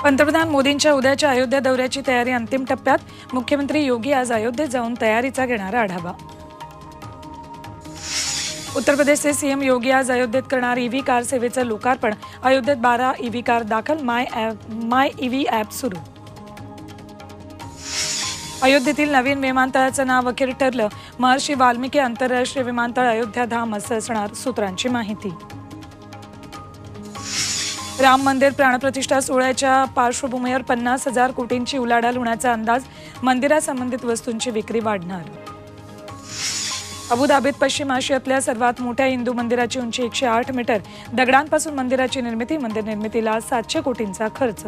पंतप्रधान मोदींच्या उद्याच्या अयोध्या दौऱ्याची तयारी अंतिम टप्प्यात. मुख्यमंत्री योगी आज अयोध्येत जाऊन तयारीचा घेणार आढावा. उत्तर प्रदेशचे सीएम योगी आज अयोध्येत करणार ईव्ही कार सेवेचं लोकार्पण. अयोध्येत 12 ईव्ही कार दाखल. माय ईव्ही ॲप सुरू. अयोध्येतील नवीन विमानतळाचं नाव अखेर ठरलं. महर्षी वाल्मिकी आंतरराष्ट्रीय विमानतळ अयोध्या धाम असं असणार. सूत्रांची माहिती. राम मंदिर प्राणप्रतिष्ठा सोहळ्याच्या पार्श्वभूमीवर 50,000 कोटींची उलाढाल होण्याचा अंदाज. मंदिरासंबंधित वस्तूंची विक्री वाढणार. अबुधाबीत पश्चिम आशियातल्या सर्वात मोठ्या हिंदू मंदिराची उंची 108 मीटर. दगडांपासून मंदिराची निर्मिती. मंदिर निर्मितीला 700 कोटींचा खर्च.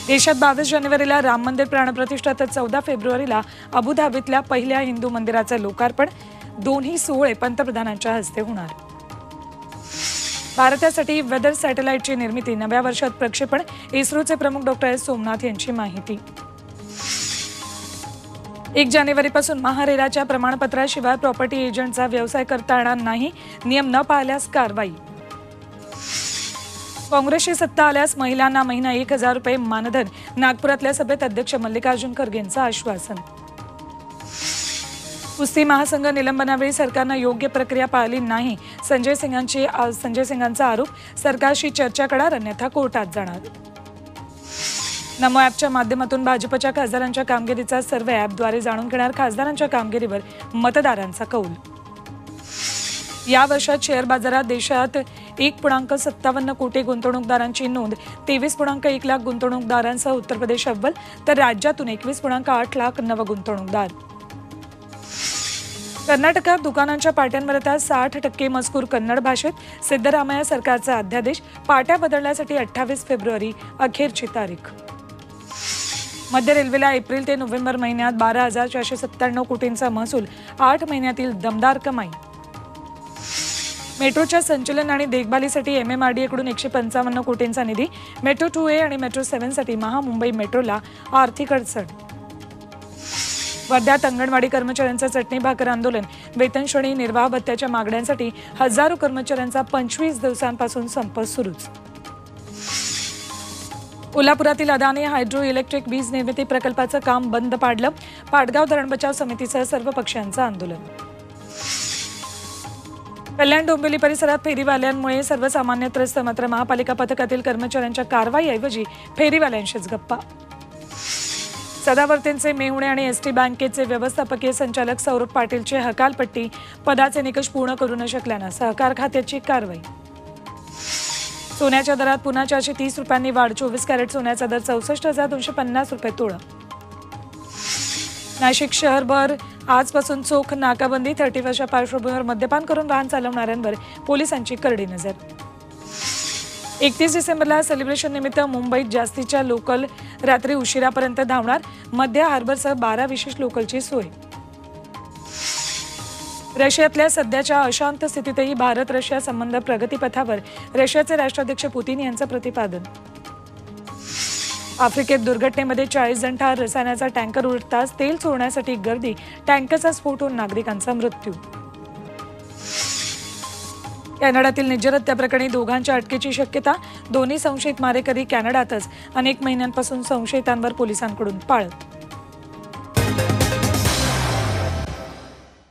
देशात 22 जानेवारीला राम मंदिर प्राणप्रतिष्ठा तर 14 फेब्रुवारीला अबुधाबीतल्या पहिल्या हिंदू मंदिराचं लोकार्पण. दोन्ही सोहळे पंतप्रधानांच्या हस्ते होणार. भारतासाठी वेदर सॅटेलाइटची निर्मिती. नव्या वर्षात प्रक्षेपण. इस्रोचे प्रमुख डॉक्टर एस सोमनाथ यांची माहिती. 1 जानेवारीपासून महारेराच्या प्रमाणपत्राशिवाय प्रॉपर्टी एजंटचा व्यवसाय करता येणार नाही. नियम न पाळल्यास कारवाई. काँग्रेसची सत्ता आल्यास महिलांना महिना 1,000 रुपये मानधन. नागपुरातल्या सभेत अध्यक्ष मल्लिकार्जुन खरगेंचं आश्वासन. कुस्ती महासंघ निलंबनावेळी सरकारनं योग्य प्रक्रिया पाळली नाही. संजय सिंगांचा आरोप. सरकारशी चर्चा करणार अन्यथा कोर्टात जाणार. नमो ॲपच्या माध्यमातून भाजपच्या खासदारांच्या कामगिरीचा सर्व्हे. ॲपद्वारे जाणून घेणार खासदारांच्या कामगिरीवर मतदारांचा कौल. या वर्षात शेअर बाजारात देशात 1.57 कोटी गुंतवणूकदारांची नोंद. 23.1 लाख गुंतवणूकदारांसह उत्तर प्रदेश अव्वल, तर राज्यातून 21.8 लाख नवगुंतवणूकदार. कर्नाटकात दुकानांच्या पाट्यांवर आता 60% मजकूर कन्नड भाषेत. सिद्धरामय्या सरकारचा अध्यादेश. पाट्या बदलण्यासाठी 28 फेब्रुवारी अखेरची तारीख. मध्य रेल्वेला एप्रिल ते नोव्हेंबर महिन्यात 12,497 कोटींचा महसूल. 8 महिन्यातील दमदार कमाई. मेट्रोच्या संचलन आणि देखभालीसाठी MMRDAकडून 155 कोटींचा निधी. मेट्रो 2A आणि मेट्रो 7 साठी महामुंबई मेट्रोला आर्थिक अडचण. वर्ध्यात अंगणवाडी कर्मचाऱ्यांचं चटणी भाकर आंदोलन. वेतनश्रेणी निर्वाह भत्त्याच्या मागण्यांसाठी हजारो कर्मचाऱ्यांचा 25 दिवसांपासून संप सुरूच. कोल्हापुरातील अदानी हायड्रो इलेक्ट्रिक वीज निर्मिती प्रकल्पाचं काम बंद पाडलं. पाटगाव धरण बचाव समितीसह सर्व पक्षांचं आंदोलन. कल्याण डोंबिवली परिसरात फेरीवाल्यांमुळे सर्वसामान्य त्रस्त. मात्र महापालिका पथकातील कर्मचाऱ्यांच्या कारवाईऐवजी फेरीवाल्यांशीच गप्पा. सदावर्तेंचे मेहुणे आणि एसटी बँकेचे व्यवस्थापकीय संचालक सौरभ पाटीलची हकालपट्टी. पदाचे निकष पूर्ण करू न शकल्यानं सहकार खात्याची कारवाई. सोन्याच्या दरात पुन्हा 430 रुपयांनी वाढ. 24 कॅरेट सोन्याचा दर 64,250 रुपये तोळा. नाशिक शहरभर आजपासून चोख नाकाबंदी. 31च्या पार्श्वभूमीवर मद्यपान करून वाहन चालवणाऱ्यांवर पोलिसांची करडी नजर. 31 डिसेंबरला सेलिब्रेशन निमित्त मुंबईत जास्तीच्या लोकल रात्री उशिरापर्यंत धावणार. मध्य हार्बरसह 12 विशेष लोकलची सोय. रशियातल्या सध्याच्या अशांत स्थितीतही भारत रशिया संबंध प्रगतीपथावर. रशियाचे राष्ट्राध्यक्ष पुतीन यांचं प्रतिपादन. आफ्रिकेत दुर्घटनेमध्ये 40 जण ठार. रसायनाचा टँकर उलटताच तेल चोरण्यासाठी गर्दी. टँकरचा स्फोट होऊन नागरिकांचा मृत्यू. कॅनडातील निर्जर हत्याप्रकरणी दोघांच्या अटकेची शक्यता. दोन्ही संशयित मारेकरी कॅनडातच. अनेक महिन्यांपासून संशयितांवर पोलिसांकडून पाळत.